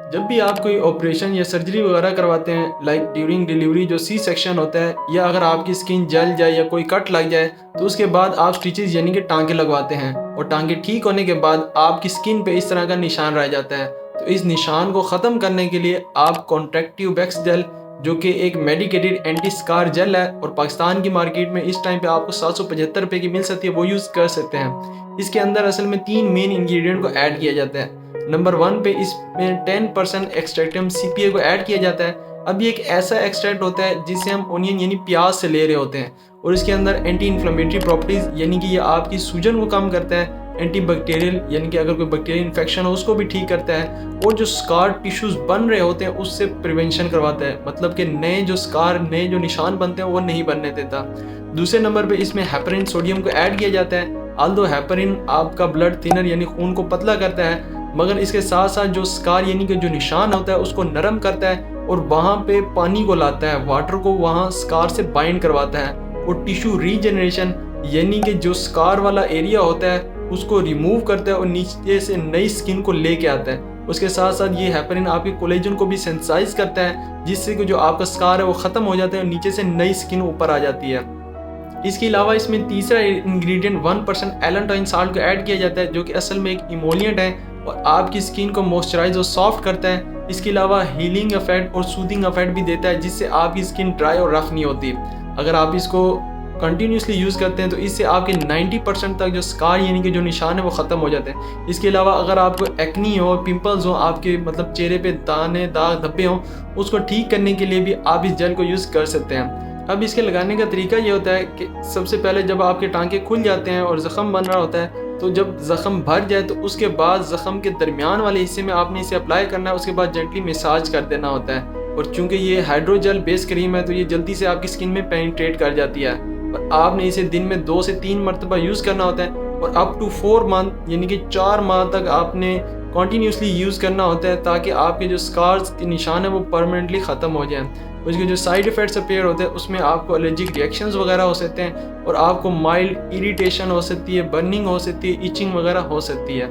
जब भी आप कोई ऑपरेशन या सर्जरी वगैरह करवाते हैं, लाइक ड्यूरिंग डिलीवरी जो सी सेक्शन होता है, या अगर आपकी स्किन जल जाए या कोई कट लग जाए, तो उसके बाद आप स्टिचेस यानी कि टांके लगवाते हैं। और टांके ठीक होने के बाद आपकी स्किन पे इस तरह का निशान रह जाता है। तो इस निशान को ख़त्म करने के लिए आप कॉन्ट्रैक्टिव वैक्स जेल, जो कि एक मेडिकेटेड एंटी स्कार जेल है और पाकिस्तान की मार्केट में इस टाइम पे आपको 775 रुपये की मिल सकती है, वो यूज़ कर सकते हैं। इसके अंदर असल में 3 मेन इंग्रेडिएंट को ऐड किया जाता है। नंबर 1 पे इसमें 10% एक्सट्रैक्टम CPA को ऐड किया जाता है। अब ये एक ऐसा एक्सट्रैक्ट होता है जिसे हम ओनियन यानी प्याज से ले रहे होते हैं, और इसके अंदर एंटी इन्फ्लेमेटरी प्रॉपर्टीज़ यानी कि ये आपकी सूजन को कम करता है, एंटी बैक्टीरियल यानी कि अगर कोई बैक्टीरियल इन्फेक्शन हो उसको भी ठीक करता है, और जो स्कार टिश्यूज बन रहे होते हैं उससे प्रिवेंशन करवाता है, मतलब कि नए जो स्कार, नए जो निशान बनते हैं वो नहीं बनने देता। दूसरे नंबर पे इसमें हेपरिन सोडियम को ऐड किया जाता है। आल्दो हेपरिन आपका ब्लड थिनर यानी खून को पतला करता है, मगर इसके साथ साथ जो स्कार यानी कि जो निशान होता है उसको नरम करता है और वहाँ पे पानी को लाता है, वाटर को वहाँ स्कार से बाइंड करवाता है, और टिश्यू रीजनरेशन यानी कि जो स्कार वाला एरिया होता है उसको रिमूव करता है और नीचे से नई स्किन को लेके आता है। उसके साथ साथ ये हेपरिन आपके कोलेजन को भी सेंसाइज करता है, जिससे कि जो आपका स्कार है वो ख़त्म हो जाता है और नीचे से नई स्किन ऊपर आ जाती है। इसके अलावा इसमें तीसरा इंग्रेडिएंट 1% एलेंटाइन साल्ट को ऐड किया जाता है, जो कि असल में एक इमोलिएंट है और आपकी स्किन को मॉइस्चराइज और सॉफ्ट करता है। इसके अलावा हीलिंग इफेक्ट और सूदिंग इफेक्ट भी देता है, जिससे आपकी स्किन ड्राई और रफ नहीं होती। अगर आप इसको कंटिन्यूसली यूज़ करते हैं तो इससे आपके 90% तक जो स्कार यानी कि जो निशान है वो ख़त्म हो जाते हैं। इसके अलावा अगर आपको एक्नी हो, पिंपल्स हो, आपके मतलब चेहरे पे दाने, दाग, धब्बे हों, उसको ठीक करने के लिए भी आप इस जेल को यूज़ कर सकते हैं। अब इसके लगाने का तरीका ये होता है कि सबसे पहले जब आपके टांके खुल जाते हैं और ज़ख़म बन रहा होता है, तो जब ज़ख़म भर जाए तो उसके बाद ज़ख़म के दरमियान वाले हिस्से में आपने इसे अप्लाई करना है। उसके बाद जेंटली मसाज कर देना होता है, और चूँकि ये हाइड्रोजेल बेस क्रीम है तो ये जल्दी से आपकी स्किन में पेनिट्रेट कर जाती है, और आपने इसे दिन में 2 से 3 मरतबा यूज़ करना होता है, और अप टू 4 मंथ यानी कि 4 माह तक आपने कंटिन्यूसली यूज़ करना होता है, ताकि आपके जो स्कार्स के निशान है वो परमानेंटली ख़त्म हो जाएं। उसके जो साइड इफ़ेक्ट्स अपीयर होते हैं उसमें आपको एलर्जिक रिएक्शंस वगैरह हो सकते हैं, और आपको माइल्ड इरिटेशन हो सकती है, बर्निंग हो सकती है, इचिंग वगैरह हो सकती है।